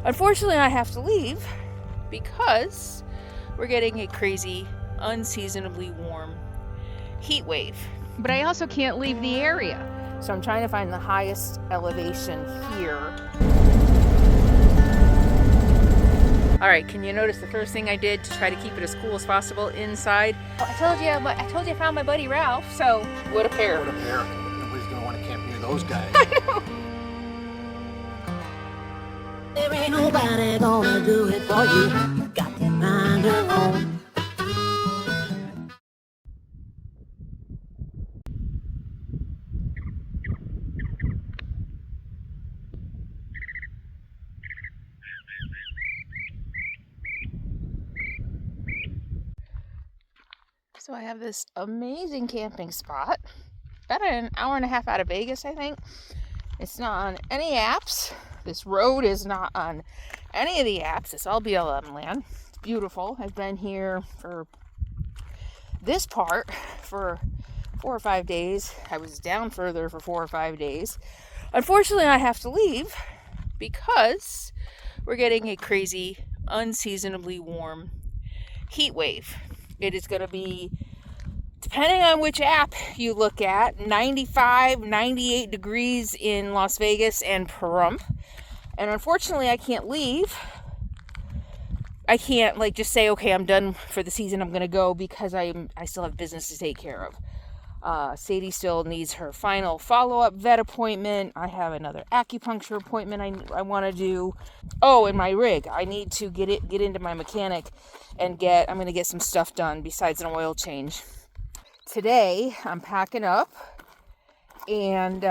Unfortunately, I have to leave because we're getting a crazy, unseasonably warm heat wave. But I also can't leave the area. So I'm trying to find the highest elevation here. All right, can you notice the first thing I did to try to keep it as cool as possible inside? I told you I found my buddy Ralph, so. What a pair. What a pair. Nobody's gonna want to camp near those guys. I know. There ain't nobody gonna do it for you. Got to find your own. So I have this amazing camping spot, about an hour and a half out of Vegas, I think. It's not on any apps. This road is not on any of the apps. It's all BLM land. It's beautiful. I've been here for this part for 4 or 5 days. I was down further for 4 or 5 days. Unfortunately, I have to leave because we're getting a crazy, unseasonably warm heat wave. It is going to be, depending on which app you look at, 95, 98 degrees in Las Vegas and Pahrump. And unfortunately, I can't leave. I can't just say, okay, I'm done for the season, I'm going to go, because I still have business to take care of. Sadie still needs her final follow-up vet appointment. I have another acupuncture appointment I want to do. Oh, and my rig. I need to get into my mechanic and I'm going to get some stuff done besides an oil change. Today, I'm packing up and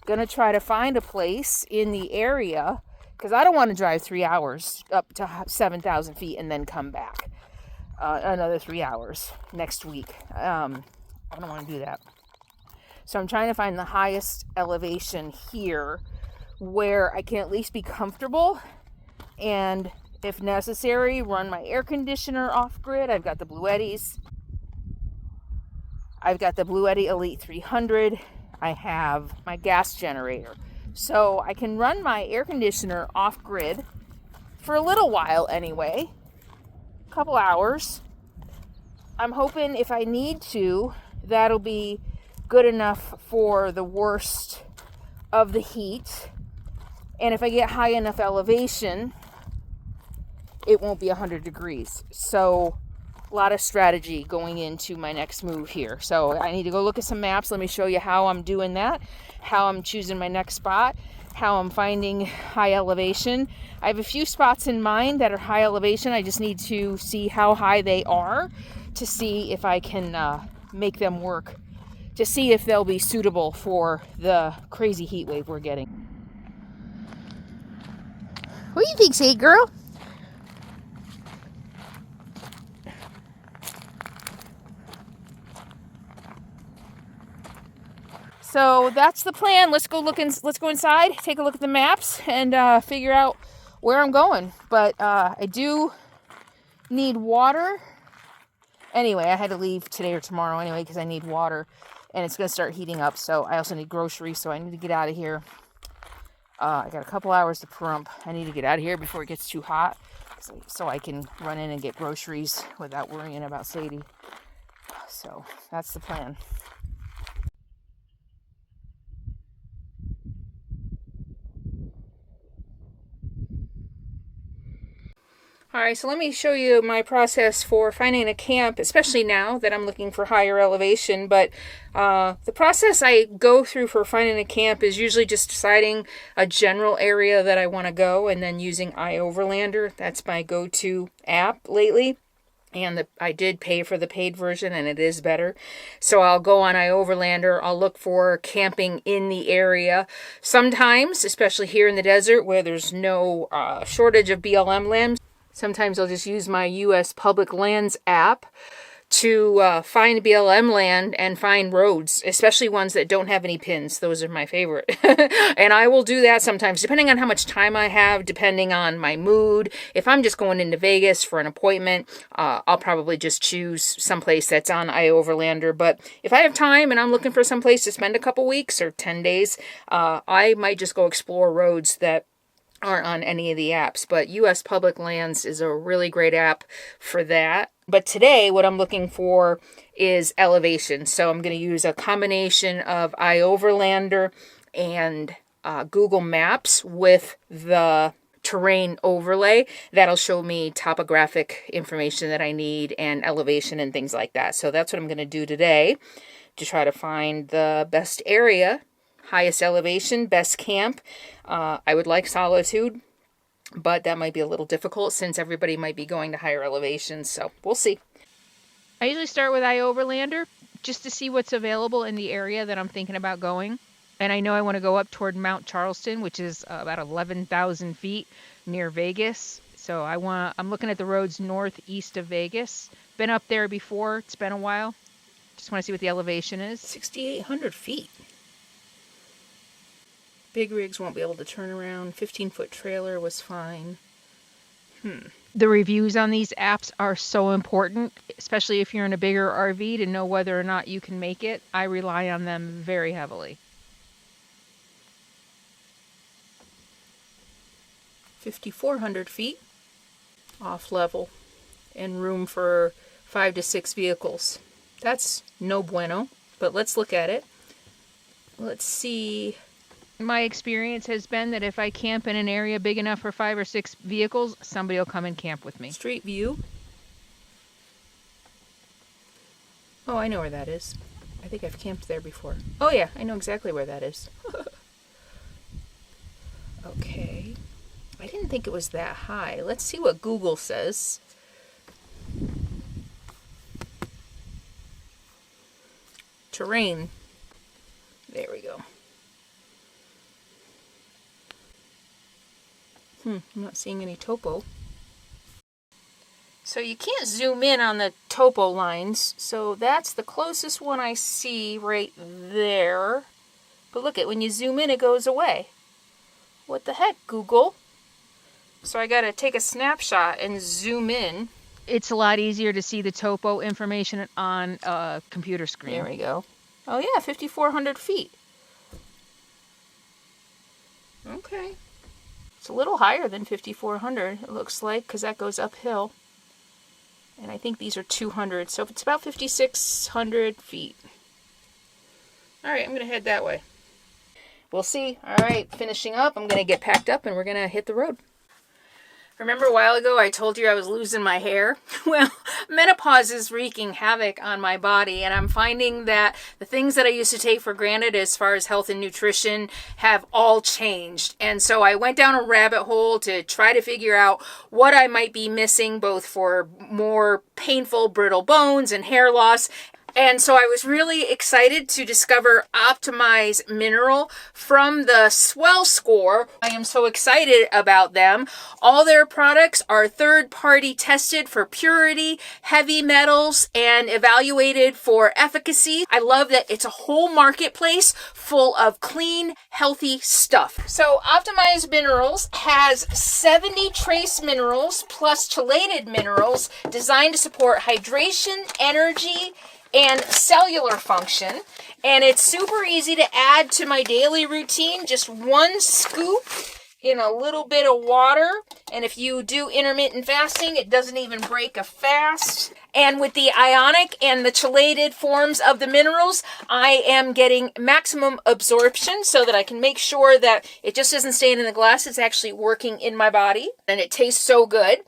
going to try to find a place in the area, because I don't want to drive 3 hours up to 7,000 feet and then come back another 3 hours next week. I don't want to do that. So I'm trying to find the highest elevation here where I can at least be comfortable, and if necessary, run my air conditioner off grid. I've got the Bluettis. I've got the Bluetti Elite 300. I have my gas generator. So I can run my air conditioner off grid for a little while anyway. A couple hours. I'm hoping if I need to, that'll be good enough for the worst of the heat. And if I get high enough elevation, it won't be 100 degrees. So a lot of strategy going into my next move here. So I need to go look at some maps. Let me show you how I'm doing that, how I'm choosing my next spot, how I'm finding high elevation. I have a few spots in mind that are high elevation. I just need to see how high they are to see if I can make them work, to see if they'll be suitable for the crazy heat wave we're getting. What do you think, Sadie girl? So that's the plan. Let's go inside, take a look at the maps, and figure out where I'm going. But I do need water. Anyway, I had to leave today or tomorrow anyway because I need water, and it's going to start heating up. So I also need groceries, so I need to get out of here. I got a couple hours to Pahrump. I need to get out of here before it gets too hot, so I can run in and get groceries without worrying about Sadie. So that's the plan. Alright, so let me show you my process for finding a camp, especially now that I'm looking for higher elevation. But the process I go through for finding a camp is usually just deciding a general area that I want to go, and then using iOverlander. That's my go-to app lately. And I did pay for the paid version, and it is better. So I'll go on iOverlander. I'll look for camping in the area. Sometimes, especially here in the desert where there's no shortage of BLM land, sometimes I'll just use my U.S. Public Lands app to find BLM land and find roads, especially ones that don't have any pins. Those are my favorite. And I will do that sometimes, depending on how much time I have, depending on my mood. If I'm just going into Vegas for an appointment, I'll probably just choose someplace that's on iOverlander. But if I have time and I'm looking for someplace to spend a couple weeks or 10 days, I might just go explore roads that aren't on any of the apps, but US Public Lands is a really great app for that. But today what I'm looking for is elevation. So I'm going to use a combination of iOverlander and Google Maps with the terrain overlay. That'll show me topographic information that I need and elevation and things like that. So that's what I'm going to do today to try to find the best area, highest elevation, best camp. I would like solitude, but that might be a little difficult since everybody might be going to higher elevations. So we'll see. I usually start with iOverlander just to see what's available in the area that I'm thinking about going. And I know I want to go up toward Mount Charleston, which is about 11,000 feet near Vegas. So I'm looking at the roads northeast of Vegas. Been up there before. It's been a while. Just want to see what the elevation is. 6,800 feet. Big rigs won't be able to turn around. 15-foot trailer was fine. The reviews on these apps are so important, especially if you're in a bigger RV, to know whether or not you can make it. I rely on them very heavily. 5,400 feet off level and room for 5 to 6 vehicles. That's no bueno, but let's look at it. Let's see. My experience has been that if I camp in an area big enough for 5 or 6 vehicles, somebody will come and camp with me. Street view. Oh, I know where that is. I think I've camped there before. Oh yeah, I know exactly where that is. Okay. I didn't think it was that high. Let's see what Google says. Terrain. There we go. I'm not seeing any topo. So you can't zoom in on the topo lines. So that's the closest one I see right there. But look, when you zoom in, it goes away. What the heck, Google? So I gotta take a snapshot and zoom in. It's a lot easier to see the topo information on a computer screen. There we go. Oh yeah, 5,400 feet. Okay. It's a little higher than 5,400, it looks like, because that goes uphill. And I think these are 200, so it's about 5,600 feet. Alright, I'm going to head that way. We'll see. Alright, finishing up. I'm going to get packed up and we're going to hit the road. Remember a while ago I told you I was losing my hair? Well, menopause is wreaking havoc on my body, and I'm finding that the things that I used to take for granted as far as health and nutrition have all changed. And so I went down a rabbit hole to try to figure out what I might be missing, both for more painful brittle bones and hair loss. And so I was really excited to discover Optimize Mineral from the Swell Score. I am so excited about them. All their products are third-party tested for purity, heavy metals, and evaluated for efficacy. I love that it's a whole marketplace full of clean, healthy stuff. So Optimize Minerals has 70 trace minerals plus chelated minerals designed to support hydration, energy, and cellular function, and it's super easy to add to my daily routine. Just 1 scoop in a little bit of water, and if you do intermittent fasting, it doesn't even break a fast. And with the ionic and the chelated forms of the minerals, I am getting maximum absorption so that I can make sure that it just isn't staying in the glass, it's actually working in my body, and it tastes so good.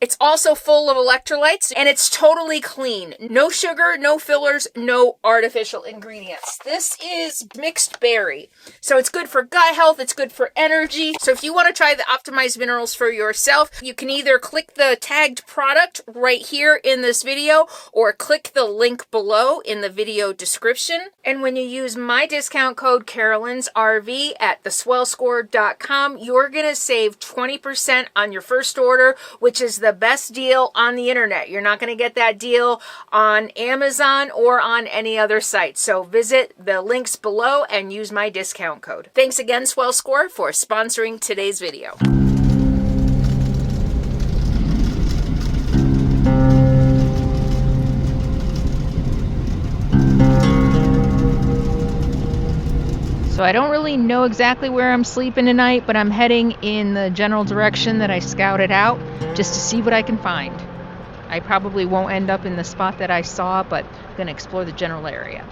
It's also full of electrolytes, and it's totally clean. No sugar, no fillers, no artificial ingredients. This is mixed berry. So it's good for gut health, it's good for energy. So if you want to try the Optimized Minerals for yourself, you can either click the tagged product right here in this video, or click the link below in the video description. And when you use my discount code CarolynsRV at theswellscore.com, you're going to save 20% on your first order, which is the best deal on the internet. You're not going to get that deal on Amazon or on any other site. So visit the links below and use my discount code. Thanks again, Swell Score, for sponsoring today's video. So I don't really know exactly where I'm sleeping tonight, but I'm heading in the general direction that I scouted out just to see what I can find. I probably won't end up in the spot that I saw, but I'm going to explore the general area.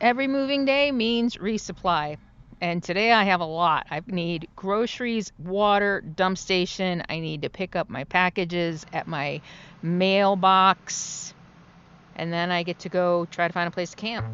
Every moving day means resupply. And today I have a lot. I need groceries, water, dump station. I need to pick up my packages at my mailbox. And then I get to go try to find a place to camp.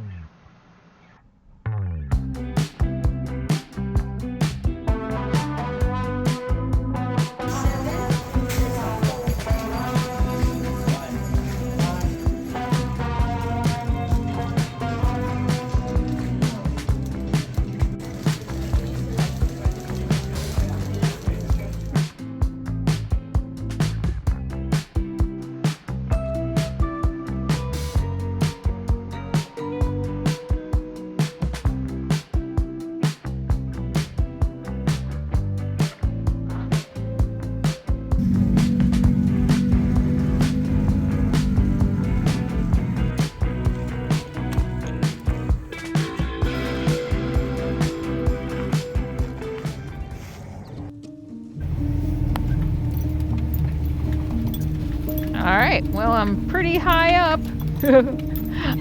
All right, well, I'm pretty high up.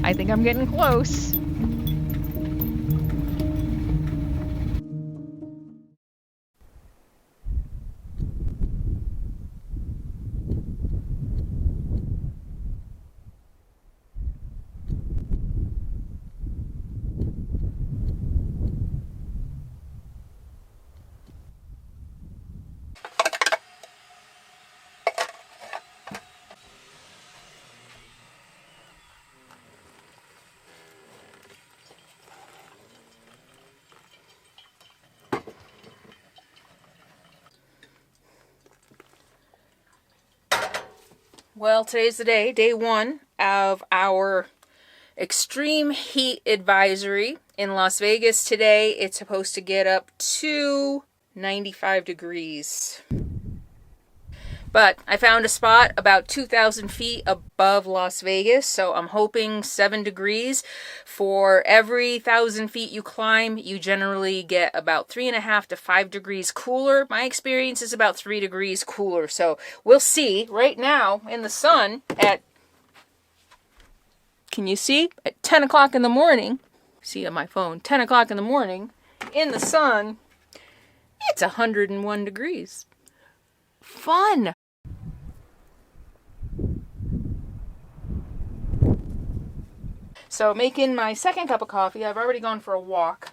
I think I'm getting close. Well, today's the day, day one of our extreme heat advisory in Las Vegas. Today, it's supposed to get up to 95 degrees. But I found a spot about 2,000 feet above Las Vegas, so I'm hoping 7 degrees. For every 1,000 feet you climb, you generally get about 3.5 to 5 degrees cooler. My experience is about 3 degrees cooler, so we'll see. Right now, in the sun at, can you see? At 10 o'clock in the morning, see on my phone, 10 o'clock in the morning, in the sun, it's 101 degrees. Fun! So making my second cup of coffee. I've already gone for a walk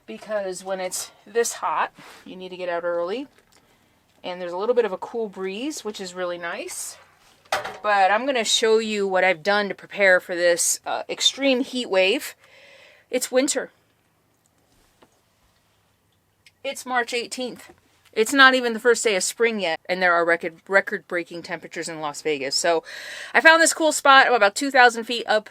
because when it's this hot, you need to get out early. And there's a little bit of a cool breeze, which is really nice. But I'm going to show you what I've done to prepare for this extreme heat wave. It's winter. It's March 18th. It's not even the first day of spring yet, and there are record-breaking temperatures in Las Vegas. So I found this cool spot. I'm about 2,000 feet up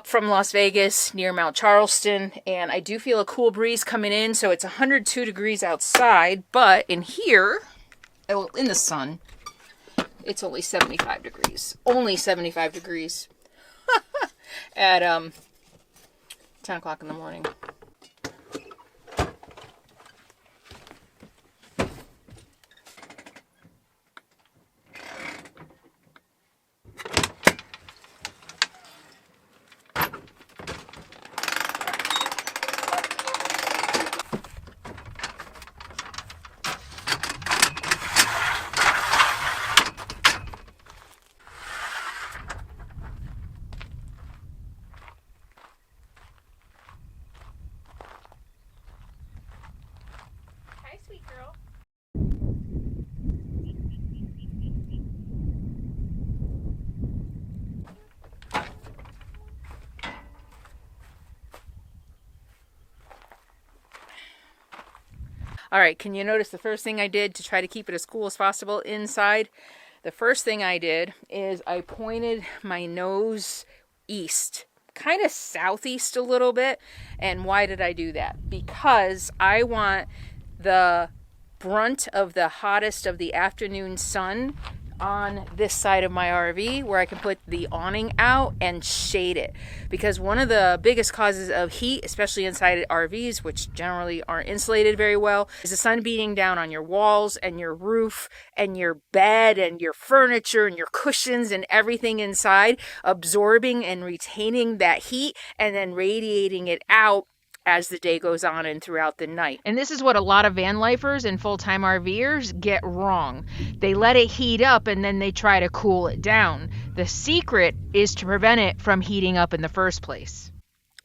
from Las Vegas near Mount Charleston, and I do feel a cool breeze coming in. So it's 102 degrees outside, but in here, well, in the sun, it's only 75 degrees. Only 75 degrees at 10 o'clock in the morning. All right, can you notice the first thing I did to try to keep it as cool as possible inside? The first thing I did is I pointed my nose east, kind of southeast a little bit. And why did I do that? Because I want the brunt of the hottest of the afternoon sun on this side of my RV, where I can put the awning out and shade it. Because one of the biggest causes of heat, especially inside RVs, which generally aren't insulated very well, is the sun beating down on your walls and your roof and your bed and your furniture and your cushions and everything inside, absorbing and retaining that heat and then radiating it out as the day goes on and throughout the night. And this is what a lot of van lifers and full-time RVers get wrong. They let it heat up and then they try to cool it down. The secret is to prevent it from heating up in the first place.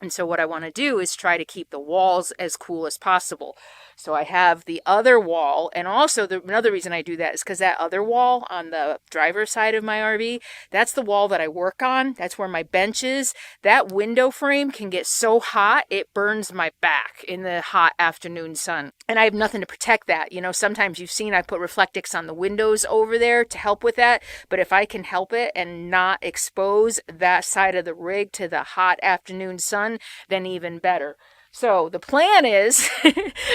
And so what I want to do is try to keep the walls as cool as possible. So I have the other wall, and also another reason I do that is because that other wall on the driver's side of my RV, that's the wall that I work on. That's where my bench is. That window frame can get so hot, it burns my back in the hot afternoon sun. And I have nothing to protect that. You know, sometimes you've seen I put Reflectix on the windows over there to help with that. But if I can help it and not expose that side of the rig to the hot afternoon sun, then even better. So the plan is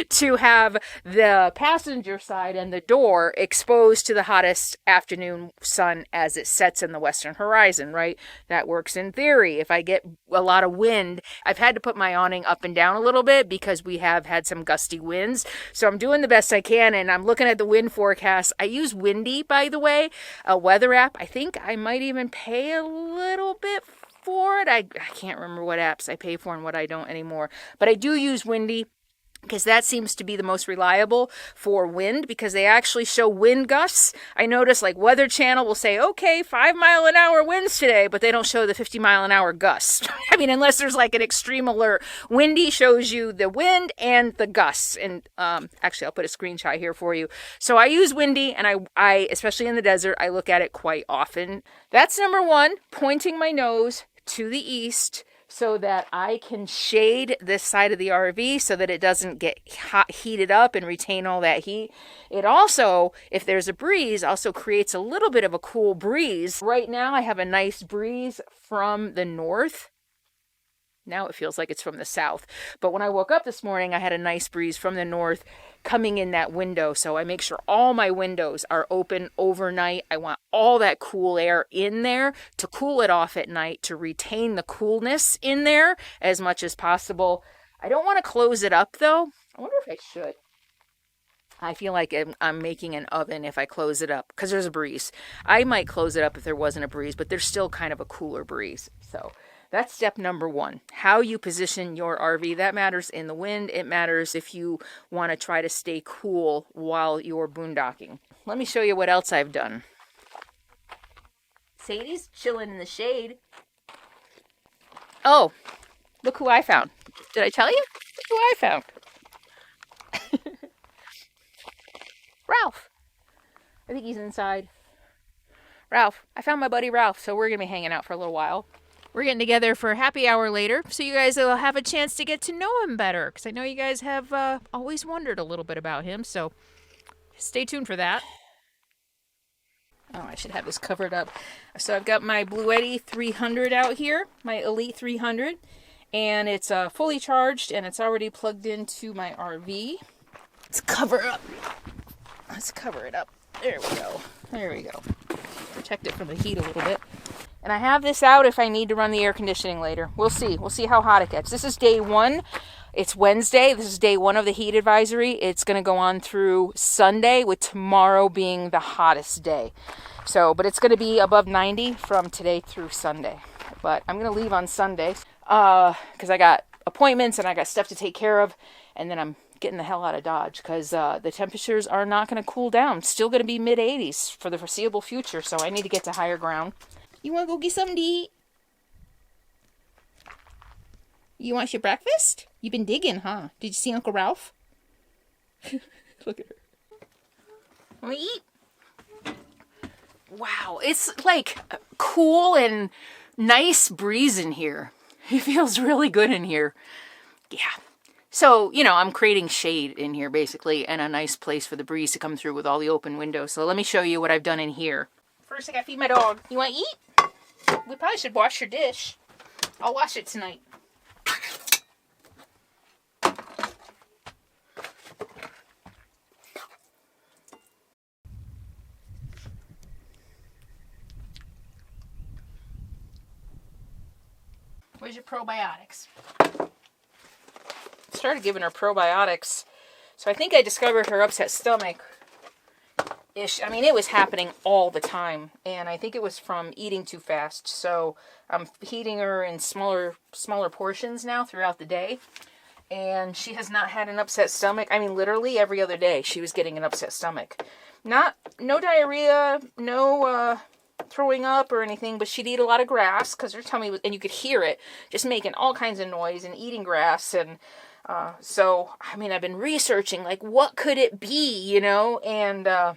to have the passenger side and the door exposed to the hottest afternoon sun as it sets in the western horizon, right? That works in theory. If I get a lot of wind, I've had to put my awning up and down a little bit because we have had some gusty winds. So I'm doing the best I can, and I'm looking at the wind forecast. I use Windy, by the way, a weather app. I think I might even pay a little bit for it. I can't remember what apps I pay for and what I don't anymore. But I do use Windy because that seems to be the most reliable for wind, because they actually show wind gusts. I notice like Weather Channel will say, okay, 5-mile-an-hour winds today, but they don't show the 50-mile-an-hour gusts. I mean, unless there's like an extreme alert. Windy shows you the wind and the gusts. And actually, I'll put a screenshot here for you. So I use Windy, and I especially in the desert, I look at it quite often. That's number one, pointing my nose to the east so that I can shade this side of the RV so that it doesn't get heated up and retain all that heat. It also, if there's a breeze, also creates a little bit of a cool breeze. Right now I have a nice breeze from the north. Now it feels like it's from the south. But when I woke up this morning, I had a nice breeze from the north coming in that window. So I make sure all my windows are open overnight. I want all that cool air in there to cool it off at night, to retain the coolness in there as much as possible. I don't want to close it up though. I wonder if I should. I feel like I'm making an oven if I close it up because there's a breeze. I might close it up if there wasn't a breeze, but there's still kind of a cooler breeze. So that's step number one. How you position your RV. That matters in the wind. It matters if you want to try to stay cool while you're boondocking. Let me show you what else I've done. Sadie's chilling in the shade. Oh, look who I found. Did I tell you? Look who I found. Ralph. I think he's inside. Ralph. I found my buddy Ralph, so we're going to be hanging out for a little while. We're getting together for happy hour later, so you guys will have a chance to get to know him better, because I know you guys have always wondered a little bit about him, so stay tuned for that. Oh, I should have this covered up. So I've got my Bluetti 300 out here, my Elite 300, and it's fully charged, and it's already plugged into my RV. Let's cover up. Let's cover it up. There we go. There we go. Protect it from the heat a little bit. And I have this out if I need to run the air conditioning later. We'll see. We'll see how hot it gets. This is day one. It's Wednesday. This is day one of the heat advisory. It's going to go on through Sunday, with tomorrow being the hottest day. So, but it's going to be above 90 from today through Sunday. But I'm going to leave on Sunday because I got appointments and I got stuff to take care of. And then I'm getting the hell out of Dodge because the temperatures are not going to cool down. Still going to be mid-80s for the foreseeable future. So I need to get to higher ground. You want to go get something to eat? You want your breakfast? You've been digging, huh? Did you see Uncle Ralph? Look at her. Want to eat? Wow, it's like cool and nice breeze in here. It feels really good in here. Yeah, So, you know, I'm creating shade in here basically and a nice place for the breeze to come through with all the open windows. So let me show you what I've done in here. First, I gotta feed my dog. You want to eat? We probably should wash your dish. I'll wash it tonight. Where's your probiotics? Started giving her probiotics. So I think I discovered her upset stomach ish. I mean, it was happening all the time, and I think it was from eating too fast. So I'm feeding her in smaller portions now throughout the day, and she has not had an upset stomach. I mean, literally every other day she was getting an upset stomach. No diarrhea, no throwing up or anything, but she'd eat a lot of grass because her tummy was, and you could hear it just making all kinds of noise and eating grass. And so, I mean, I've been researching, like, what could it be, you know? And I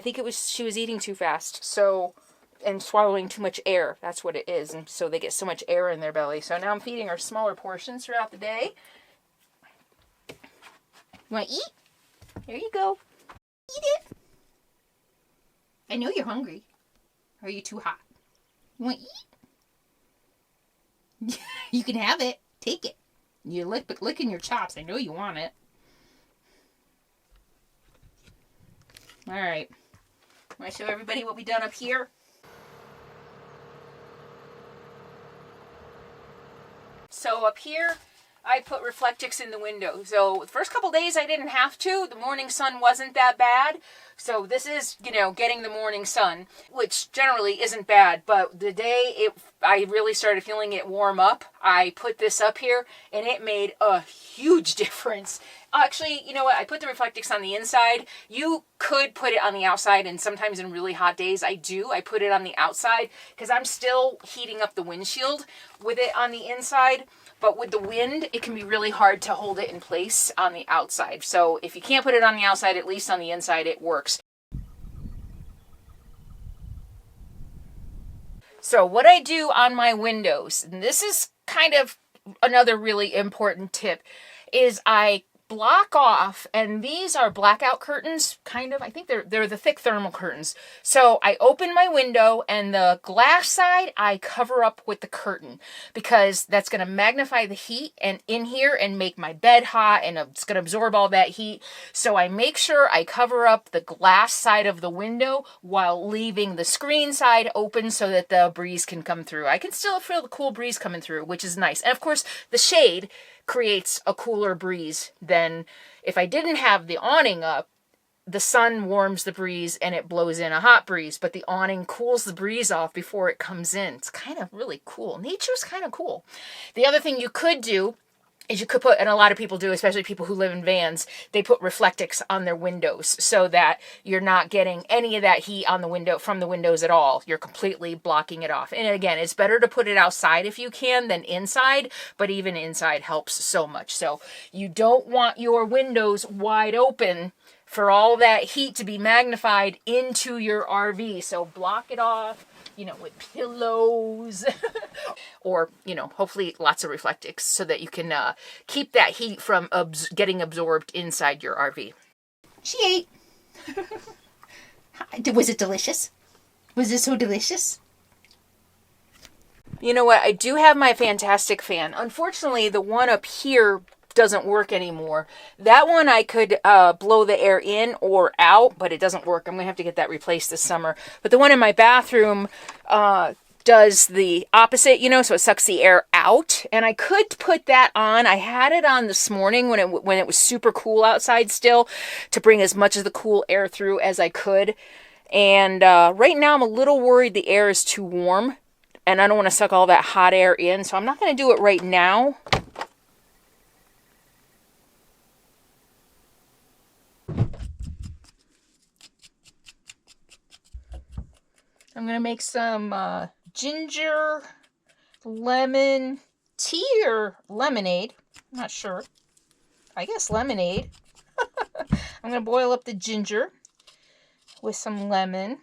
think she was eating too fast, so, and swallowing too much air. That's what it is. And so they get so much air in their belly. So now I'm feeding her smaller portions throughout the day. You want to eat? There you go. Eat it. I know you're hungry. Or are you too hot? You want to eat? You can have it. Take it. You're licking your chops. I know you want it. All right. Want to show everybody what we done up here? So up here, I put Reflectix in the window. So the first couple days I didn't have to. The morning sun wasn't that bad. So this is, you know, getting the morning sun, which generally isn't bad. But the day I really started feeling it warm up, I put this up here and it made a huge difference. Actually, you know what? I put the Reflectix on the inside. You could put it on the outside, and sometimes in really hot days I do. I put it on the outside because I'm still heating up the windshield with it on the inside. But with the wind, it can be really hard to hold it in place on the outside. So if you can't put it on the outside, at least on the inside, it works. So what I do on my windows, and this is kind of another really important tip, is I block off, and these are blackout curtains, kind of. I think they're the thick thermal curtains. So I open my window, and the glass side I cover up with the curtain because that's going to magnify the heat and in here and make my bed hot, and it's going to absorb all that heat. So I make sure I cover up the glass side of the window while leaving the screen side open so that the breeze can come through. I can still feel the cool breeze coming through, which is nice. And of course, the shade creates a cooler breeze than if I didn't have the awning up. The sun warms the breeze and it blows in a hot breeze, but the awning cools the breeze off before it comes in. It's kind of really cool. Nature's kind of cool. The other thing you could do is you could put, and a lot of people do, especially people who live in vans, they put Reflectix on their windows so that you're not getting any of that heat on the window from the windows at all. You're completely blocking it off. And again, it's better to put it outside if you can than inside, but even inside helps so much. So you don't want your windows wide open for all that heat to be magnified into your RV. So block it off, you know, with pillows or, you know, hopefully lots of Reflectix so that you can keep that heat from getting absorbed inside your RV. She ate. Was it delicious? Was it so delicious? You know what? I do have my fantastic fan. Unfortunately, the one up here doesn't work anymore. That one I could blow the air in or out, but it doesn't work. I'm gonna have to get that replaced this summer. But the one in my bathroom does the opposite, you know, so it sucks the air out. And I could put that on. I had it on this morning when it was super cool outside still, to bring as much of the cool air through as I could. And right now I'm a little worried the air is too warm and I don't want to suck all that hot air in, so I'm not going to do it right now. I'm going to make some ginger lemon tea or lemonade. I'm not sure. I guess lemonade. I'm going to boil up the ginger with some lemon.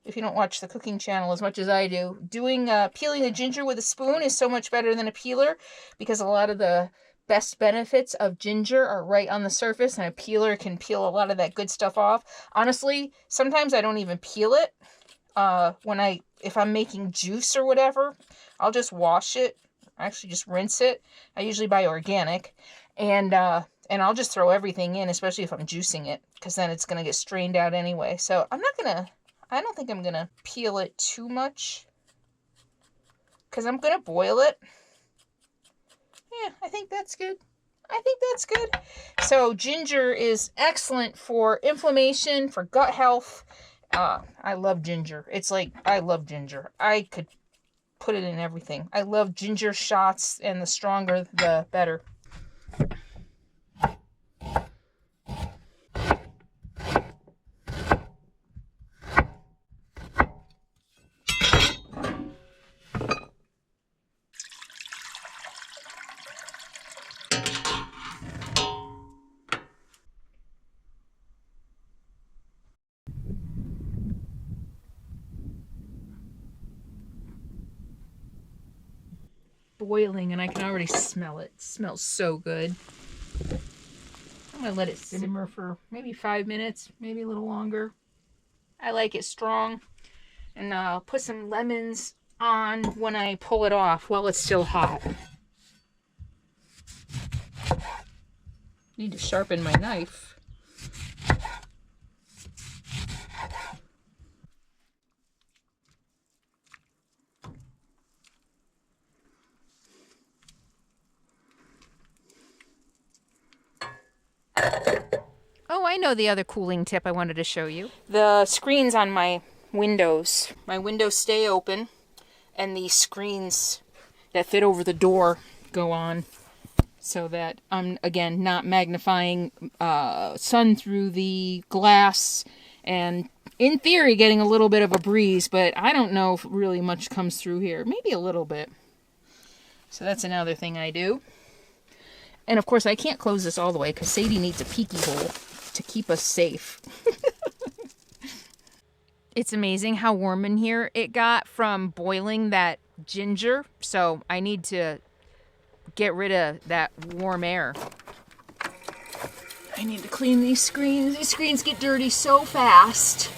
If you don't watch the cooking channel as much as I do, peeling the ginger with a spoon is so much better than a peeler because a lot of the best benefits of ginger are right on the surface, and a peeler can peel a lot of that good stuff off. Honestly, sometimes I don't even peel it. If I'm making juice or whatever, I'll just wash it. Actually, just rinse it. I usually buy organic, and I'll just throw everything in, especially if I'm juicing it, because then it's gonna get strained out anyway. So I don't think I'm gonna peel it too much, because I'm gonna boil it. Yeah, I think that's good. I think that's good. So ginger is excellent for inflammation, for gut health. I love ginger. It's like, I love ginger. I could put it in everything. I love ginger shots, and the stronger, the better. Boiling, and I can already smell it. It smells so good. I'm gonna let it simmer for maybe 5 minutes, maybe a little longer. I like it strong, and I'll put some lemons on when I pull it off while it's still hot. Need to sharpen my knife. Oh, I know the other cooling tip I wanted to show you. The screens on my windows stay open, and the screens that fit over the door go on, so that I'm, again, not magnifying sun through the glass, and in theory getting a little bit of a breeze, but I don't know if really much comes through here. Maybe a little bit. So that's another thing I do. And of course I can't close this all the way because Sadie needs a peeky hole to keep us safe. It's amazing how warm in here it got from boiling that ginger. So I need to get rid of that warm air. I need to clean these screens. These screens get dirty so fast.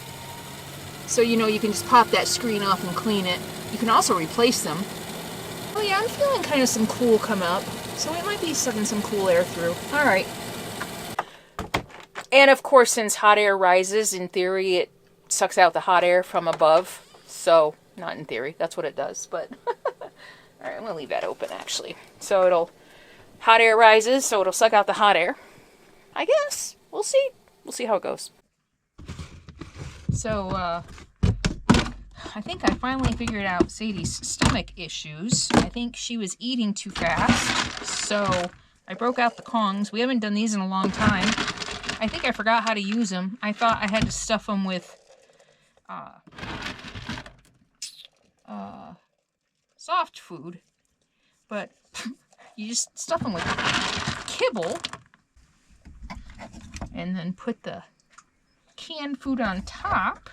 So, you know, you can just pop that screen off and clean it. You can also replace them. Oh yeah, I'm feeling kind of some cool come up. So it might be sucking some cool air through. All right. And of course, since hot air rises, in theory, it sucks out the hot air from above. So, not in theory, that's what it does. But, all right, I'm going to leave that open, actually. So hot air rises, so it'll suck out the hot air. I guess. We'll see. We'll see how it goes. So, I think I finally figured out Sadie's stomach issues. I think she was eating too fast. So, I broke out the Kongs. We haven't done these in a long time. I think I forgot how to use them. I thought I had to stuff them with soft food. But you just stuff them with kibble. And then put the canned food on top.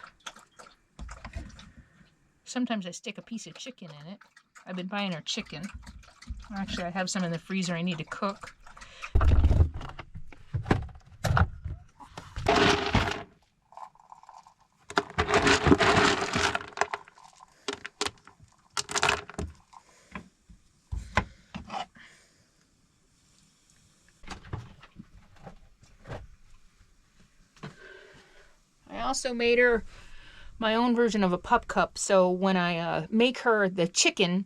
Sometimes I stick a piece of chicken in it. I've been buying her chicken. Actually, I have some in the freezer I need to cook. I also made her my own version of a pup cup. So when I make her the chicken,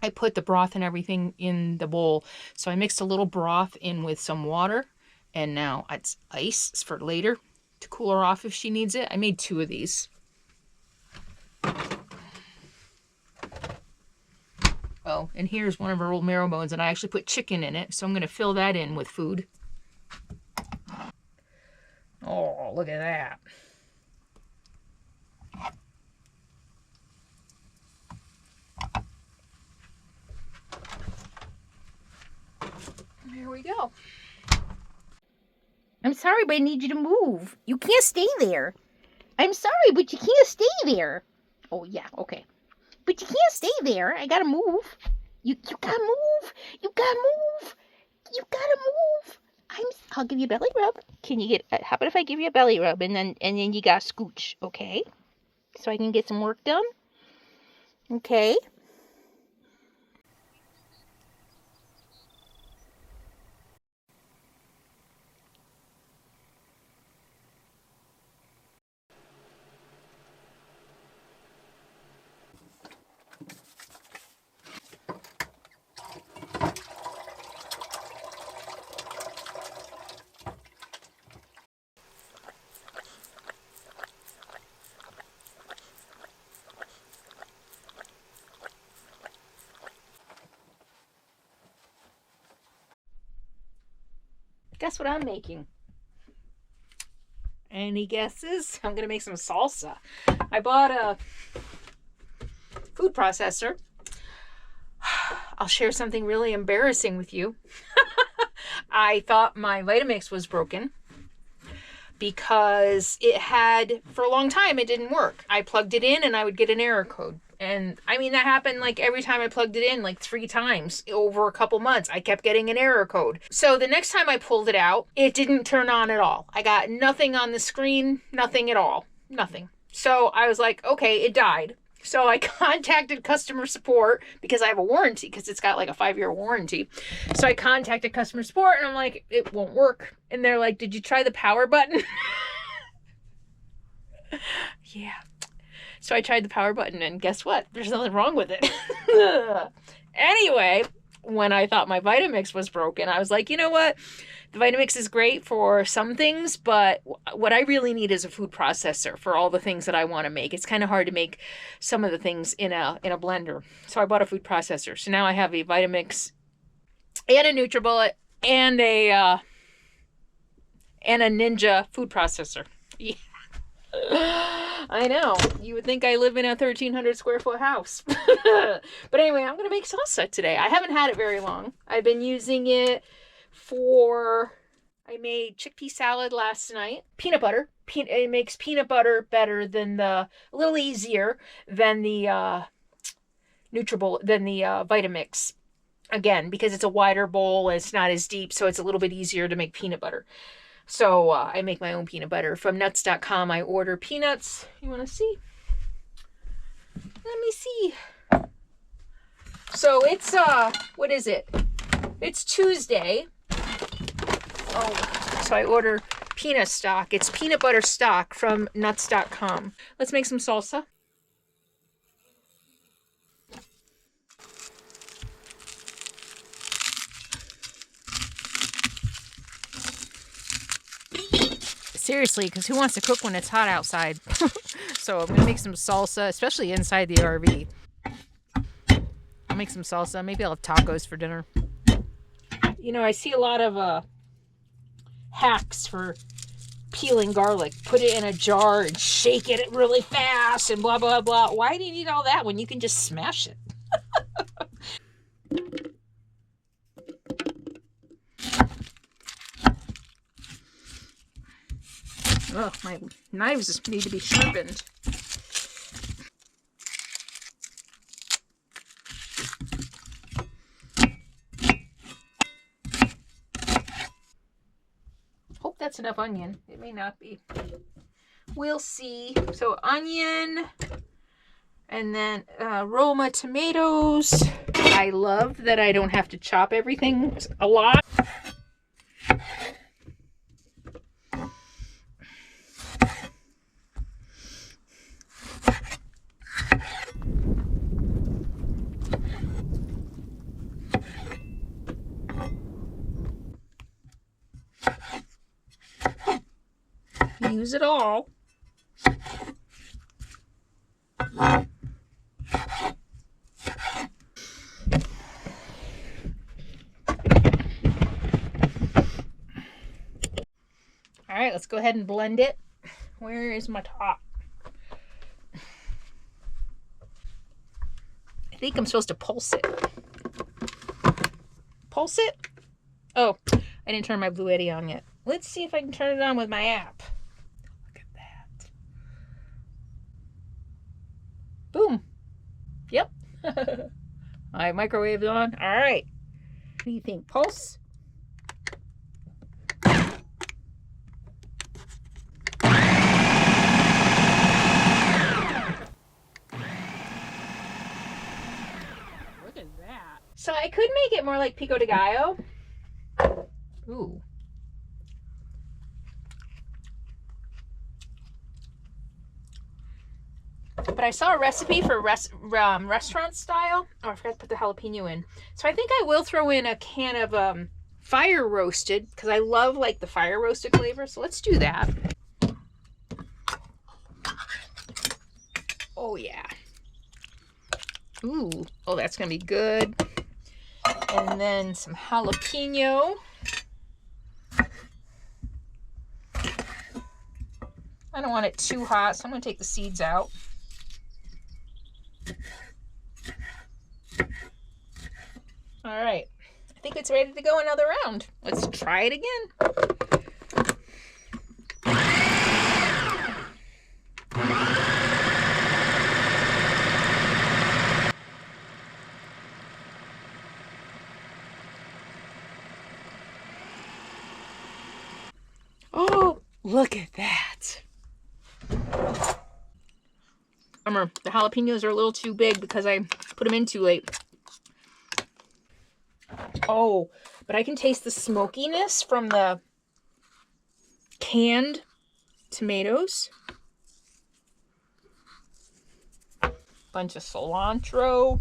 I put the broth and everything in the bowl. So I mixed a little broth in with some water, and now it's ice for later to cool her off if she needs it. I made 2 of these. Oh, and here's one of her old marrow bones, and I actually put chicken in it, so I'm going to fill that in with food. Oh, look at that. There we go. I'm sorry, but I need you to move. You can't stay there. I'm sorry, but you can't stay there. Oh, yeah, okay. But you can't stay there. I gotta move. You gotta move. You gotta move. You gotta move. I'll give you a belly rub. Can you get? How about if I give you a belly rub and then you gotta scooch, okay? So I can get some work done. Okay. Guess what I'm making? Any guesses? I'm gonna make some salsa. I bought a food processor. I'll share something really embarrassing with you. I thought my Vitamix was broken because it had, for a long time, it didn't work. I plugged it in and I would get an error code. And I mean, that happened like every time I plugged it in, like 3 times over a couple months. I kept getting an error code. So the next time I pulled it out, it didn't turn on at all. I got nothing on the screen, nothing at all, nothing. So I was like, okay, it died. So I contacted customer support because I have a warranty, because it's got like a 5-year warranty. So I contacted customer support and I'm like, it won't work. And they're like, did you try the power button? Yeah. So I tried the power button and guess what? There's nothing wrong with it. Anyway, when I thought my Vitamix was broken, I was like, you know what? The Vitamix is great for some things, but what I really need is a food processor for all the things that I want to make. It's kind of hard to make some of the things in a blender. So I bought a food processor. So now I have a Vitamix and a NutriBullet and a Ninja food processor. Yeah. I know. You would think I live in a 1,300 square foot house. But anyway, I'm going to make salsa today. I haven't had it very long. I've been using it for... I made chickpea salad last night. Peanut butter. It makes peanut butter better than a little easier than the NutriBullet, than the Vitamix. Again, because it's a wider bowl and it's not as deep, so it's a little bit easier to make peanut butter. So I make my own peanut butter. From nuts.com, I order peanuts. You want to see? Let me see. So it's, what is it? It's Tuesday. Oh, so I order peanut stock. It's peanut butter stock from nuts.com. Let's make some salsa. Seriously, because who wants to cook when it's hot outside? So I'm going to make some salsa, especially inside the RV. I'll make some salsa. Maybe I'll have tacos for dinner. You know, I see a lot of hacks for peeling garlic. Put it in a jar and shake it really fast and blah, blah, blah. Why do you need all that when you can just smash it? Oh, my knives need to be sharpened. Hope that's enough onion. It may not be. We'll see. So onion, and then Roma tomatoes. I love that I don't have to chop everything a lot. Use it all. All right, let's go ahead and blend it. Where is my top? I think I'm supposed to pulse it. Pulse it? Oh, I didn't turn my Blue Eddy on yet. Let's see if I can turn it on with my app. Look at that. Boom. Yep. My microwave on. All right. What do you think? Pulse? So I could make it more like pico de gallo. Ooh. But I saw a recipe for restaurant style. Oh, I forgot to put the jalapeno in. So I think I will throw in a can of fire roasted, because I love like the fire roasted flavor. So let's do that. Oh yeah. Ooh. Oh, that's gonna be good. And then some jalapeno. I don't want it too hot, so I'm gonna take the seeds out. All right, I think it's ready to go another round. Let's try it again. Oh, look at that. Bummer, the jalapenos are a little too big because I put them in too late. Oh, but I can taste the smokiness from the canned tomatoes. Bunch of cilantro.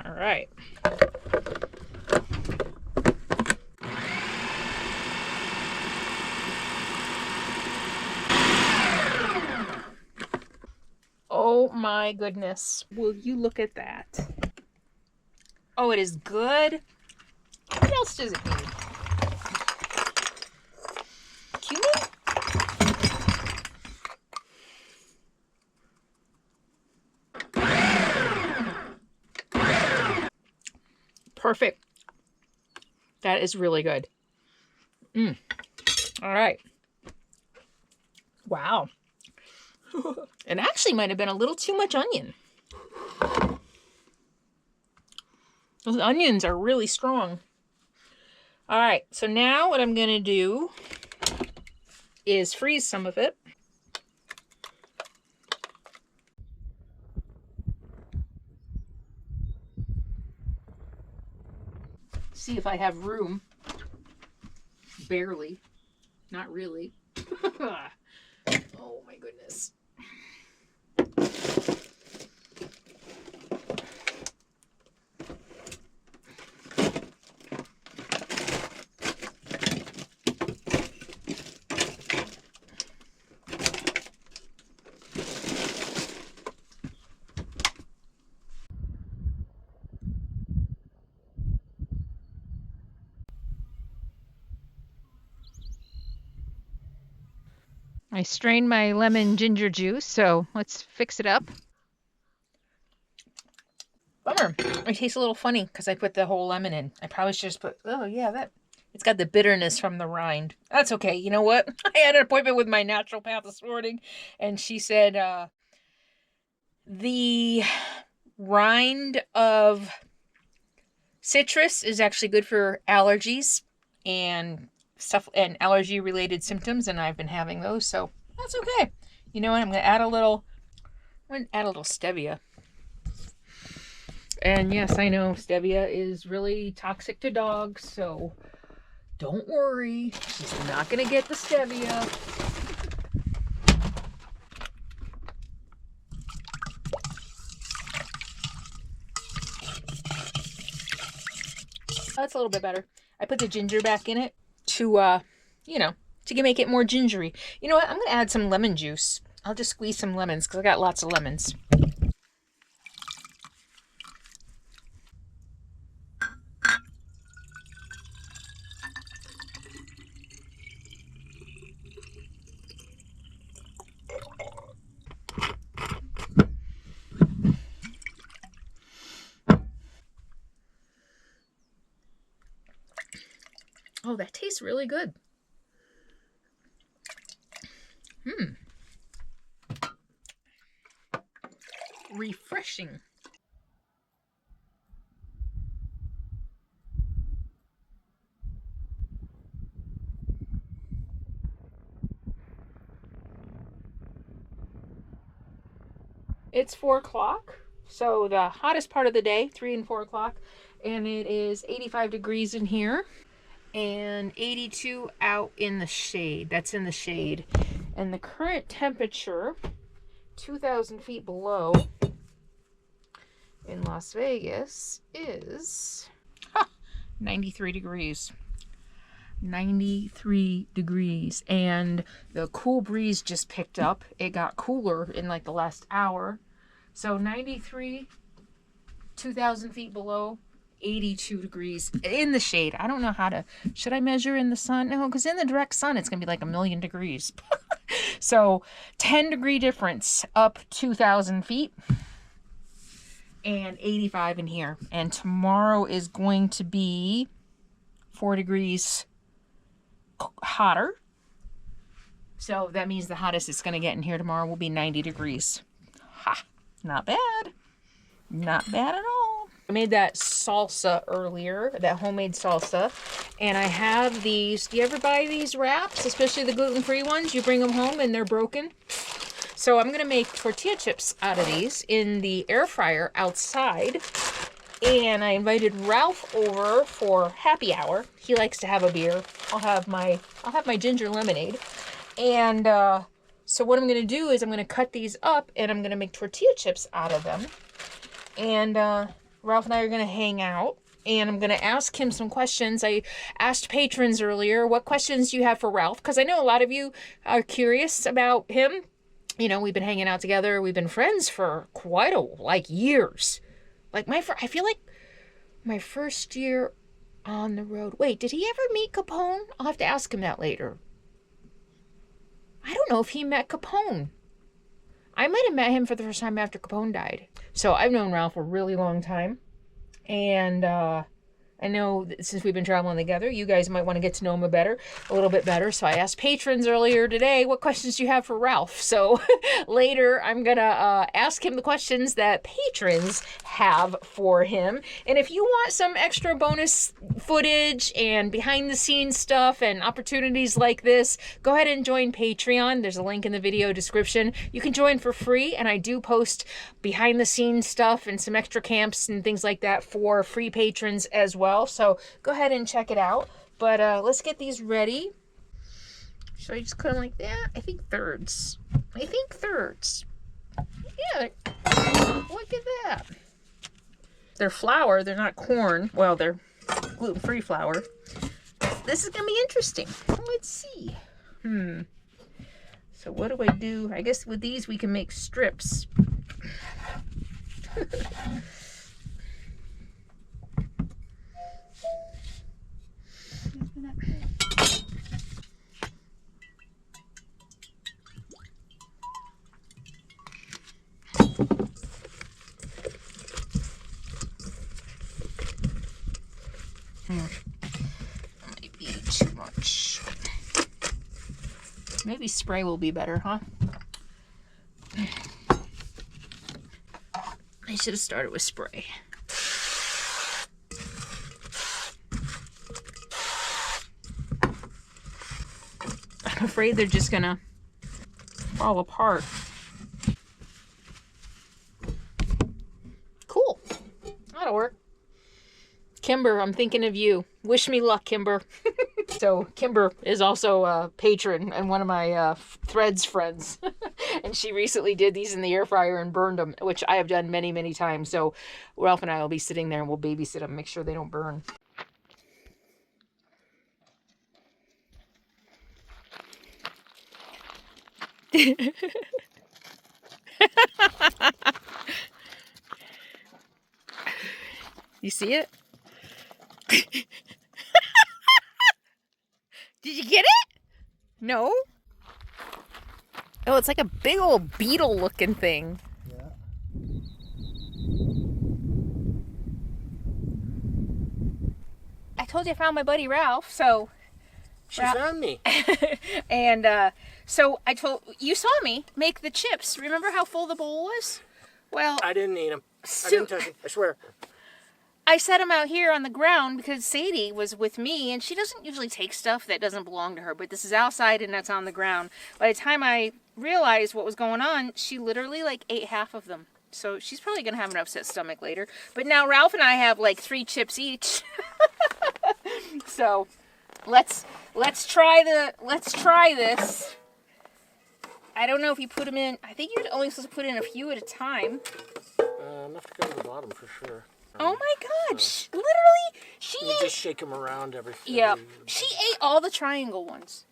All right. Oh my goodness. Will you look at that? Oh, it is good. What else does it need? Cumin? Perfect. That is really good. All right. Wow. It actually might have been a little too much onion. Those onions are really strong. All right, so now what I'm going to do is freeze some of it. See if I have room. Barely. Not really. Oh my goodness. I strained my lemon ginger juice, so let's fix it up. Bummer. It tastes a little funny because I put the whole lemon in. I probably should just put, oh yeah, that. It's got the bitterness from the rind. That's okay. You know what? I had an appointment with my naturopath this morning, and she said the rind of citrus is actually good for allergies and stuff and allergy related symptoms, and I've been having those, so that's okay. You know what? I'm gonna add a little stevia. And yes, I know stevia is really toxic to dogs, so don't worry. She's not gonna get the stevia. That's a little bit better. I put the ginger back in it to, to make it more gingery. You know what? I'm going to add some lemon juice. I'll just squeeze some lemons because I got lots of lemons. Oh, that tastes really good. Refreshing. It's 4 o'clock, So the hottest part of the day, 3 and 4 o'clock, and it is 85 degrees in here and 82 out in the shade. That's in the shade. And the current temperature, 2,000 feet below in Las Vegas, is 93 degrees. 93 degrees. And the cool breeze just picked up. It got cooler in like the last hour. So 93, 2,000 feet below, 82 degrees in the shade. I don't know how to, should I measure in the sun? No, because in the direct sun, it's going to be like 1,000,000 degrees. So 10 degree difference up 2,000 feet and 85 in here. And tomorrow is going to be 4 degrees hotter. So that means the hottest it's going to get in here tomorrow will be 90 degrees. Ha! Not bad. Not bad at all. I made that salsa earlier, that homemade salsa. And I have these. Do you ever buy these wraps, especially the gluten-free ones? You bring them home and they're broken. So I'm going to make tortilla chips out of these in the air fryer outside. And I invited Ralph over for happy hour. He likes to have a beer. I'll have my ginger lemonade. And so what I'm going to do is I'm going to cut these up and I'm going to make tortilla chips out of them. And Ralph and I are going to hang out. And I'm going to ask him some questions. I asked patrons earlier, what questions do you have for Ralph? Because I know a lot of you are curious about him. You know, we've been hanging out together. We've been friends for quite years. Like I feel like my first year on the road. Wait, did he ever meet Capone? I'll have to ask him that later. I don't know if he met Capone. I might have met him for the first time after Capone died. So I've known Ralph a really long time. And I know that since we've been traveling together, you guys might want to get to know him a little bit better. So I asked patrons earlier today, what questions do you have for Ralph? So later I'm going to ask him the questions that patrons have for him. And if you want some extra bonus footage and behind the scenes stuff and opportunities like this, go ahead and join Patreon. There's a link in the video description. You can join for free. And I do post behind the scenes stuff and some extra camps and things like that for free patrons as well. So go ahead and check it out. But let's get these ready. Should I just cut them like that? I think thirds. Yeah, look at that. They're flour. They're not corn. Well, they're gluten-free flour. This is going to be interesting. Let's see. So what do I do? I guess with these we can make strips. Might be too much. Maybe spray will be better, huh? I should have started with spray. I'm afraid they're just gonna fall apart. Cool. That'll work. Kimber, I'm thinking of you. Wish me luck, Kimber. So Kimber is also a patron and one of my Threads friends. And she recently did these in the air fryer and burned them, which I have done many, many times. So Ralph and I will be sitting there and we'll babysit them, make sure they don't burn. You see it? Did you get it? No? Oh, it's like a big old beetle looking thing. Yeah. I told you I found my buddy Ralph, so... She found me. And so I told... You saw me make the chips. Remember how full the bowl was? Well... I didn't eat them. I didn't touch them. I swear. I set them out here on the ground because Sadie was with me, and she doesn't usually take stuff that doesn't belong to her, but this is outside and that's on the ground. By the time I realized what was going on, she literally ate half of them. So she's probably going to have an upset stomach later. But now Ralph and I have like 3 chips each. So let's try this. I don't know if you put them in. I think you're only supposed to put in a few at a time. Enough to go to the bottom for sure. Oh my God! Literally, she You ate. just shake them around everything. Yeah, she ate all the triangle ones.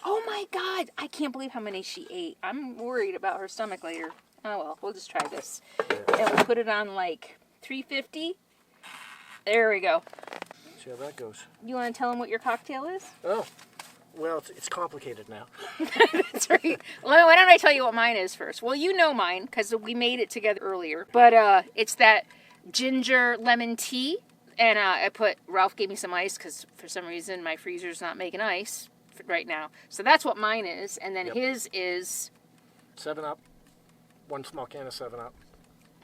Oh my God! I can't believe how many she ate. I'm worried about her stomach later. Oh well, we'll just try this. And we'll put it on like 350. There we go. See how that goes. You want to tell them what your cocktail is? Oh, well, it's complicated now. That's right. Well, why don't I tell you what mine is first? Well, you know mine because we made it together earlier. But it's that ginger lemon tea. And Ralph gave me some ice because for some reason my freezer's not making ice right now. So that's what mine is. And then his is 7-Up, 1 small can of 7-Up,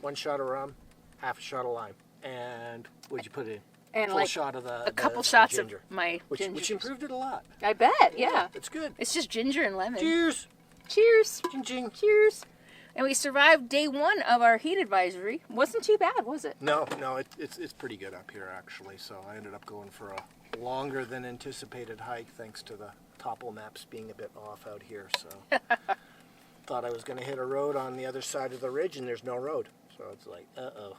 1 shot of rum, half a shot of lime, and what'd you put in? and Full like shot of a couple shots of ginger, my which ginger. improved it a lot. I bet, yeah. It's good. It's just ginger and lemon. Cheers. Cheers. Ching ching. Cheers. And we survived day 1 of our heat advisory. Wasn't too bad, was it? No, it's pretty good up here actually. So I ended up going for a longer than anticipated hike thanks to the topo maps being a bit off out here. So thought I was going to hit a road on the other side of the ridge, and there's no road. So it's like, uh-oh.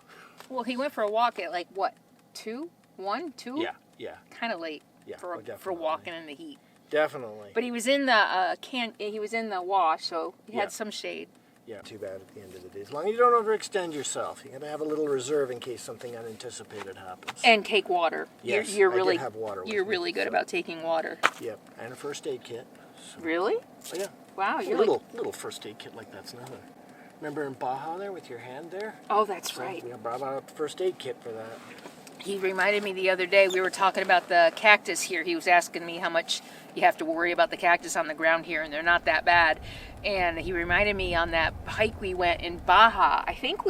Well, he went for a walk at like what, 2? 1? 2? Yeah, kind of late for definitely. walking in the heat. definitely. But he was in the he was in the wash, so he had some shade. Yeah, too bad at the end of the day. As long as you don't overextend yourself, you got to have a little reserve in case something unanticipated happens. And take water. Yes, you're I really did have water with you're me, really good about taking water. Yep, and a first aid kit. So. Really? Oh, yeah. Wow, A you're little first aid kit like that's nothing. Remember in Baja there with your hand there? Oh, that's So right. we brought out the first aid kit for that. He reminded me the other day, we were talking about the cactus here. He was asking me how much you have to worry about the cactus on the ground here, and they're not that bad. And he reminded me on that hike we went in Baja, I think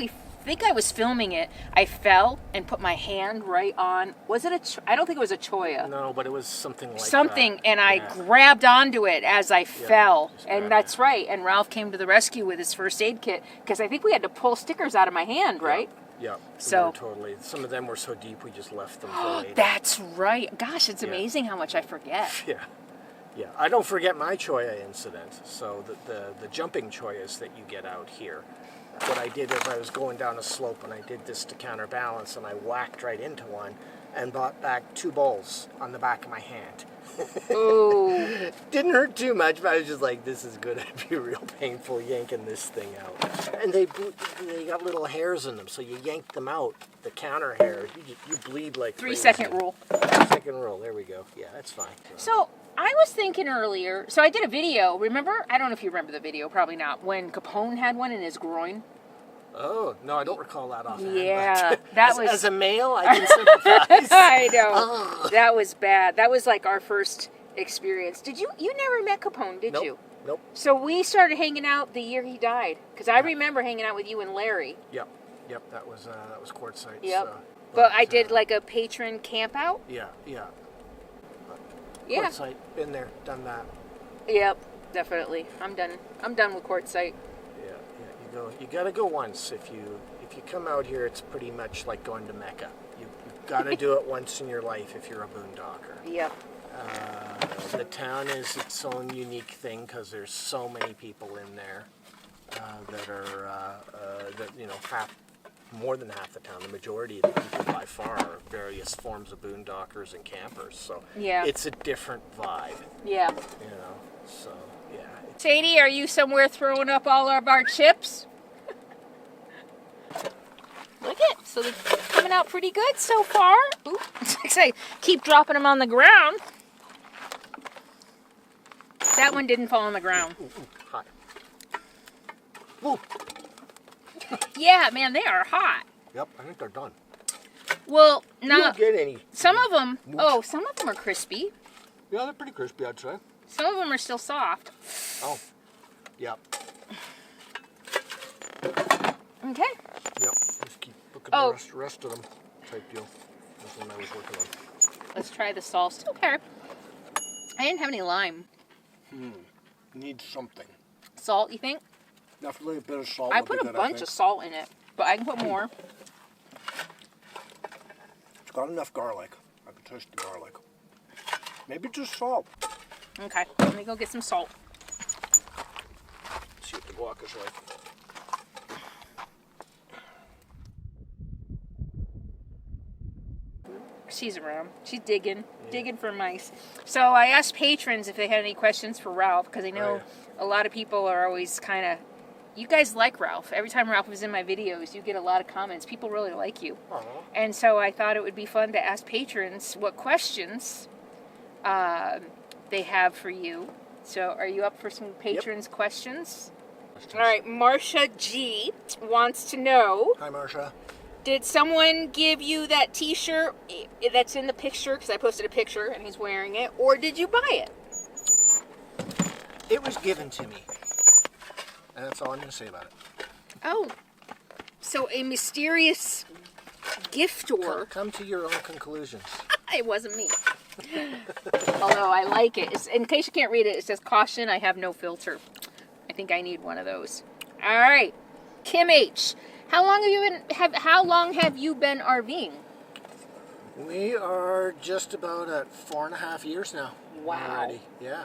I was filming it. I fell and put my hand right on, was it I don't think it was a cholla. No, but it was something like Something, that. and I grabbed onto it as I fell. just And grabbed that's right. And Ralph came to the rescue with his first aid kit, because I think we had to pull stickers out of my hand, right? Yeah, So- we were totally. Some of them were so deep we just left them for later. That's right. Gosh, it's amazing how much I forget. Yeah. I don't forget my cholla incident. So the jumping chollas that you get out here. What I did is I was going down a slope and I did this to counterbalance, and I whacked right into one and brought back 2 balls on the back of my hand. Ooh. Didn't hurt too much, but I was just like, this is going to be real painful yanking this thing out. And they got little hairs in them, so you yank them out, the counter hairs, you bleed like 3 crazy. second rule. 3-second rule, there we go. Yeah, that's fine. So I was thinking earlier, so I did a video, remember? I don't know if you remember the video, probably not, when Capone had one in his groin. Oh, no, I don't recall that offhand. Yeah, but that was... As a male, I can sympathize. I know. That was bad. That was like our first experience. You never met Capone, did you? Nope. So we started hanging out the year he died, because I remember hanging out with you and Larry. Yep, that was quartzite. Yep. So, But I did like a patron camp out. Yeah. Yeah. Quartzite, been there, done that. Yep, definitely. I'm done with quartzite. Yeah, you gotta go once. If you come out here, it's pretty much like going to Mecca. You've got to do it once in your life if you're a boondocker. Yep. The town is its own unique thing because there's so many people in there that are more than half the town. The majority of the people by far are various forms of boondockers and campers. So it's a different vibe. Yeah. So yeah. Sadie, are you somewhere throwing up all of our chips? Look it. So they're coming out pretty good so far. Ooh. I keep dropping them on the ground. That one didn't fall on the ground. Hot. Ooh. Yeah, man, they are hot. Yep, I think they're done. Well, You now don't get any. some of them. Oh, some of them are crispy. Yeah, they're pretty crispy, I'd say. Some of them are still soft. Oh. Yep. Okay. Yep. Just keep looking at the rest of them. Type deal. That's one I was working on. Let's try the salsa. Okay. I didn't have any lime. Need something. Salt, you think? Definitely a bit of salt. I would be put a good, bunch think. of salt in it, but I can put more. It's got enough garlic. I can taste the garlic. Maybe just salt. Okay, let me go get some salt. See what the guac is like. She's around. She's digging for mice. So I asked patrons if they had any questions for Ralph, because I know a lot of people are always kind of, you guys like Ralph. Every time Ralph is in my videos, you get a lot of comments. People really like you. Aww. And so I thought it would be fun to ask patrons what questions they have for you. So are you up for some patrons' questions? All right, Marcia G wants to know, Hi, Marcia. did someone give you that t-shirt that's in the picture, because I posted a picture and he's wearing it, or did you buy it? It was given to me. And that's all I'm going to say about it. Oh, so a mysterious giftor. Come to your own conclusions. It wasn't me. Although I like it. In case you can't read it, it says, "Caution, I have no filter." I think I need one of those. All right, Kim H. How long have you been RVing? We are just about at 4.5 years now. Wow. Already. Yeah.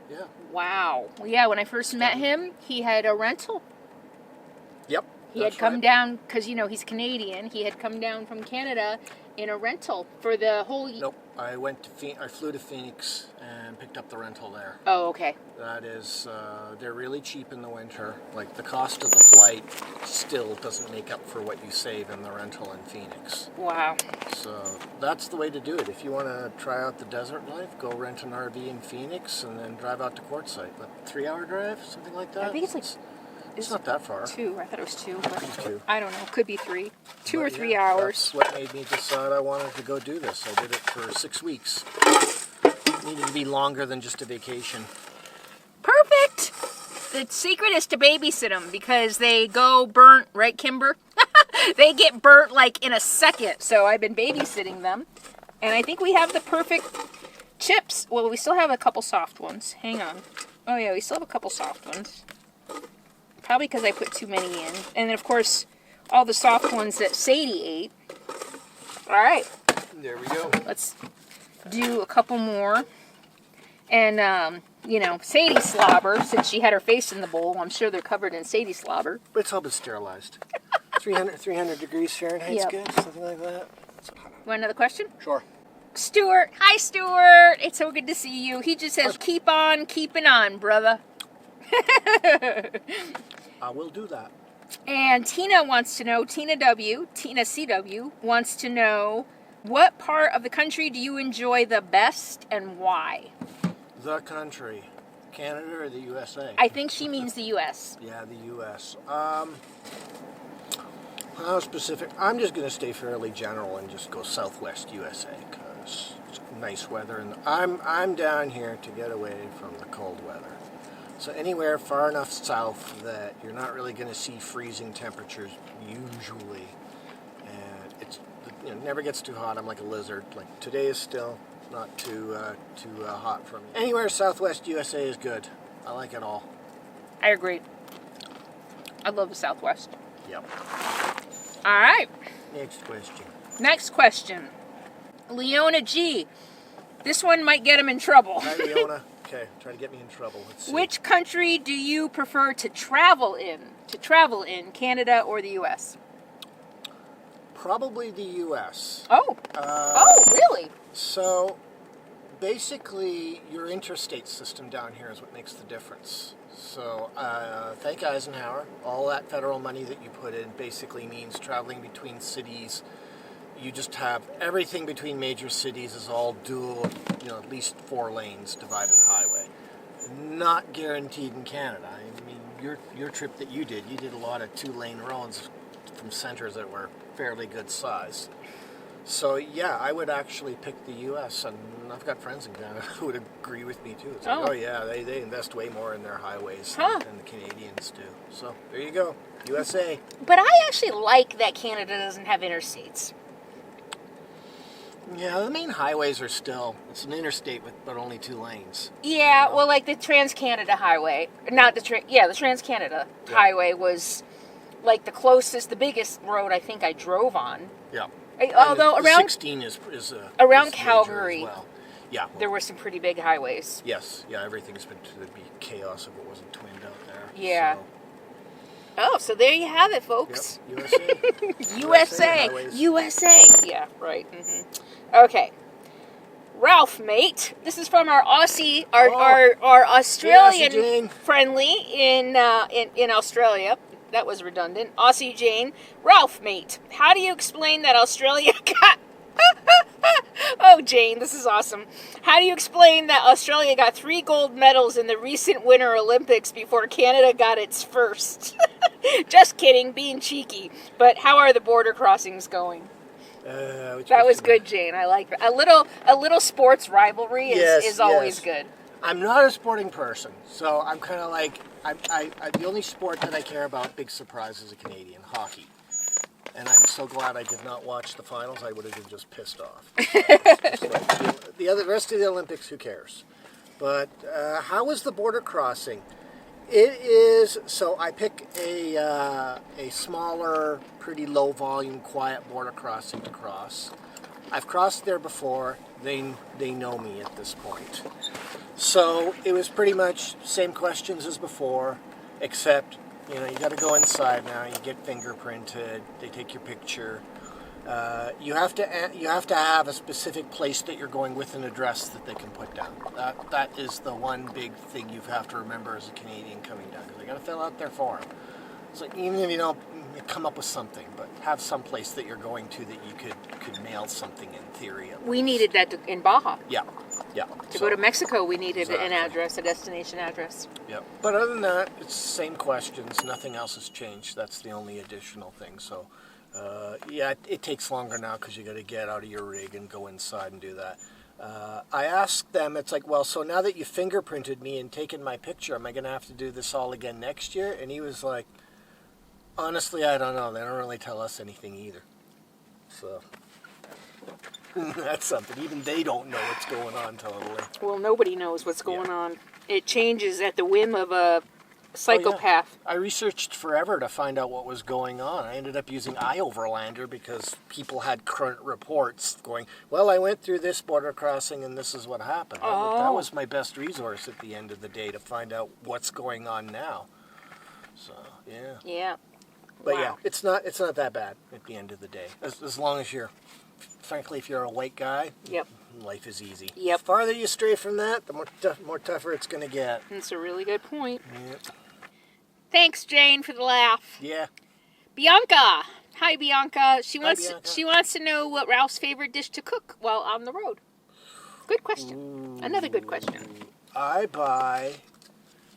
Yeah. Wow. Well, yeah, when I first met him, he had a rental. Yep. He had come down, because, you know, he's Canadian. He had come down from Canada in a rental for the whole... Nope. I flew to Phoenix and picked up the rental there. Oh, okay. That is, they're really cheap in the winter. Like, the cost of the flight still doesn't make up for what you save in the rental in Phoenix. Wow. So that's the way to do it. If you want to try out the desert life, go rent an RV in Phoenix and then drive out to Quartzsite. But 3-hour drive, something like that? I think it's like... It's not that far. 2. I thought it was 2. But Two. I don't know. Could be 3. 2 or But 3 yeah, hours. That's what made me decide I wanted to go do this. I did it for 6 weeks. It needed to be longer than just a vacation. Perfect! The secret is to babysit them, because they go burnt, right, Kimber? They get burnt like in a second. So I've been babysitting them. And I think we have the perfect chips. Well, we still have a couple soft ones. Hang on. Oh yeah, we still have a couple soft ones. Probably because I put too many in. And then, of course, all the soft ones that Sadie ate. All right. There we go. Let's do a couple more. And, you know, Sadie slobber, since she had her face in the bowl, I'm sure they're covered in Sadie slobber. But it's all been sterilized. 300 degrees Fahrenheit's Yep. good, something like that. Want another question? Sure. Stuart. Hi, Stuart. It's so good to see you. He just says, keep on keeping on, brother. I will do that. And Tina wants to know, Tina CW, wants to know, what part of the country do you enjoy the best and why? The country. Canada or the USA? I think she means the U.S. Yeah, the U.S. How specific? I'm just going to stay fairly general and just go Southwest USA because it's nice weather, and I'm down here to get away from the cold weather. So anywhere far enough south that you're not really going to see freezing temperatures usually, and it never gets too hot. I'm like a lizard. Like today is still not too hot for me. Anywhere Southwest USA is good. I like it all. I agree. I love the Southwest. Yep. All right. Next question. Next question. Leona G. This one might get him in trouble. Hi, Leona. Okay, try to get me in trouble. Let's see. Which country do you prefer to travel in? Canada or the U.S.? Probably the U.S. Oh. Oh, really? So, basically, your interstate system down here is what makes the difference. So, thank Eisenhower. All that federal money that you put in basically means traveling between cities. You just have everything between major cities is all dual, at least 4 lanes divided highway. Not guaranteed in Canada. I mean, your trip that you did a lot of 2-lane roads from centers that were fairly good size. So yeah, I would actually pick the U.S. and I've got friends in Canada who would agree with me too. It's like, oh yeah, they invest way more in their highways than the Canadians do. So there you go, USA. But I actually like that Canada doesn't have interstates. Yeah, the main highways are still, it's an interstate with but only 2 lanes. Yeah, You know? well, like the Trans-Canada Highway, not the the Trans-Canada Highway was like the closest, the biggest road I think I drove on. Yeah. Although the around 16 is around is major Calgary, as well. Yeah. Well, there were some pretty big highways. yes. Yeah, everything's been to be chaos if it wasn't twinned out there. Yeah. So, Oh, so there you have it, folks. yep. USA. USA. highways. USA. Yeah, right. Okay. Ralph, mate. This is from our Aussie, our Australian Jane. friendly in Australia. That was redundant. Aussie Jane. Ralph, mate. How do you explain that Australia got... Oh, Jane, this is awesome. How do you explain that Australia got 3 gold medals in the recent Winter Olympics before Canada got its first? Just kidding, being cheeky. But how are the border crossings going? That was good, Jane. I like it. A little sports rivalry is always good. I'm not a sporting person, so I'm kind of like, the only sport that I care about, big surprise, is a Canadian, hockey. And I'm so glad I did not watch the finals. I would have been just pissed off. The rest of the Olympics, who cares? But how is the border crossing? It is, so I pick a smaller, pretty low volume, quiet border crossing to cross. I've crossed there before. They know me at this point. So it was pretty much same questions as before, except, you know, you got to go inside now. You get fingerprinted. They take your picture. You have to have a specific place that you're going with an address that they can put down. That is the one big thing you have to remember as a Canadian coming down, because they got to fill out their form. So even if you don't come up with something, but have some place that you're going to that you could mail something in theory. We needed that in Baja. Yeah. To go to Mexico, we needed Exactly. an address, a destination address. Yep. But other than that, it's the same questions. Nothing else has changed. That's the only additional thing. So, it takes longer now because you got to get out of your rig and go inside and do that. I asked them, it's like, well, so now that you fingerprinted me and taken my picture, am I going to have to do this all again next year? And he was like, honestly, I don't know. They don't really tell us anything either. So... that's something. Even they don't know what's going on totally. Well, nobody knows what's going on. It changes at the whim of a psychopath. I researched forever to find out what was going on. I ended up using iOverlander because people had current reports going, well, I went through this border crossing and this is what happened. That was my best resource at the end of the day to find out what's going on now. So, yeah. Yeah. But wow. yeah, it's not that bad at the end of the day. As long as you're... Frankly, if you're a white guy, Yep. life is easy. Yep. The farther you stray from that, the more tougher it's going to get. That's a really good point. Yep. Thanks, Jane, for the laugh. Yeah. Bianca. Hi, Bianca. She wants Bianca. to know what Ralph's favorite dish to cook while on the road. Good question. Ooh. Another good question.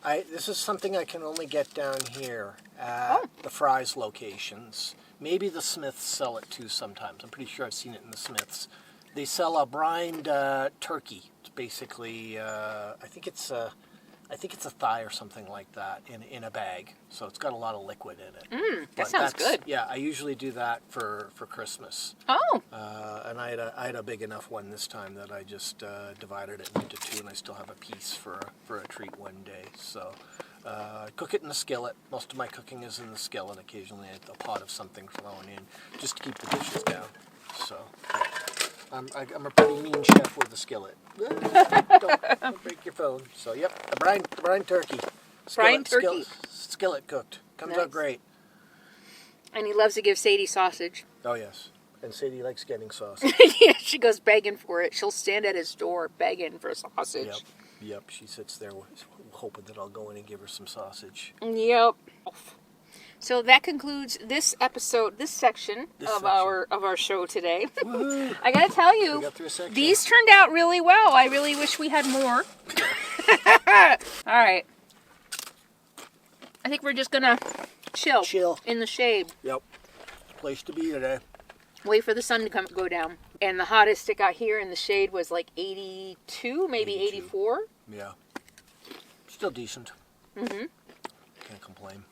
This is something I can only get down here at the Fry's locations. Maybe the Smiths sell it too sometimes. I'm pretty sure I've seen it in the Smiths. They sell a brined turkey. It's basically, I think it's a thigh or something like that in a bag. So it's got a lot of liquid in it. That sounds good. Yeah, I usually do that for Christmas. Oh. And I had a big enough one this time that I just divided it into 2, and I still have a piece for a treat one day. So I cook it in the skillet. Most of my cooking is in the skillet. Occasionally a pot of something thrown in just to keep the dishes down. So I'm a pretty mean chef with a skillet. Don't break your phone. So yep, the brine turkey. Brine turkey. Skillet cooked. Comes out great. And he loves to give Sadie sausage. Oh yes. And Sadie likes getting sausage. Yeah, she goes begging for it. She'll stand at his door begging for sausage. Yep. She sits there hoping that I'll go in and give her some sausage. Yep. So that concludes this episode, this section of our show today. I gotta tell you, We got through a section. these turned out really well. I really wish we had more. All right. I think we're just gonna chill in the shade. Yep. Place to be today. Wait for the sun to go down. And the hottest it got here in the shade was like 82, maybe 84. Yeah. Still decent. Mm-hmm. Can't complain.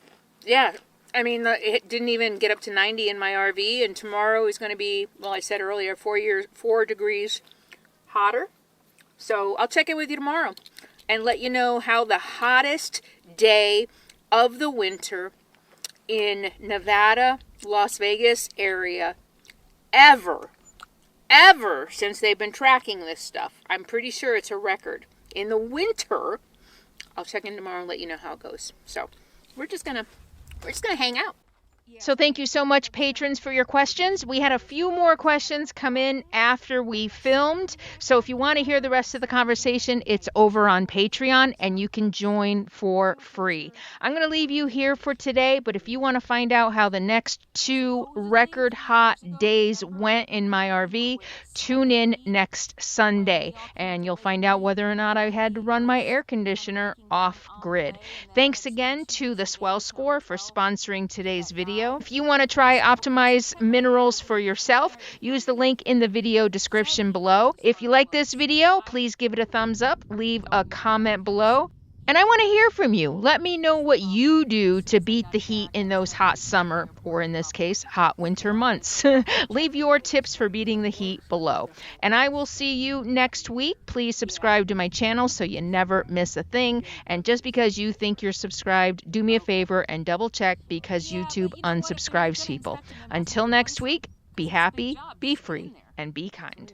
Yeah. I mean, it didn't even get up to 90 in my RV, and tomorrow is going to be, well, I said earlier, 4 degrees hotter. So I'll check in with you tomorrow and let you know how the hottest day of the winter in Nevada, Las Vegas area ever since they've been tracking this stuff. I'm pretty sure it's a record. In the winter, I'll check in tomorrow and let you know how it goes. So we're just gonna hang out. So thank you so much, patrons, for your questions. We had a few more questions come in after we filmed. So if you want to hear the rest of the conversation, it's over on Patreon and you can join for free. I'm going to leave you here for today, but if you want to find out how the next 2 record hot days went in my RV, tune in next Sunday and you'll find out whether or not I had to run my air conditioner off grid. Thanks again to the Swell Score for sponsoring today's video. If you want to try Optimize Minerals for yourself, use the link in the video description below. If you like this video, please give it a thumbs up, leave a comment below. And I want to hear from you. Let me know what you do to beat the heat in those hot summer, or in this case, hot winter months. Leave your tips for beating the heat below. And I will see you next week. Please subscribe to my channel so you never miss a thing. And just because you think you're subscribed, do me a favor and double check because YouTube unsubscribes people. Until next week, be happy, be free, and be kind.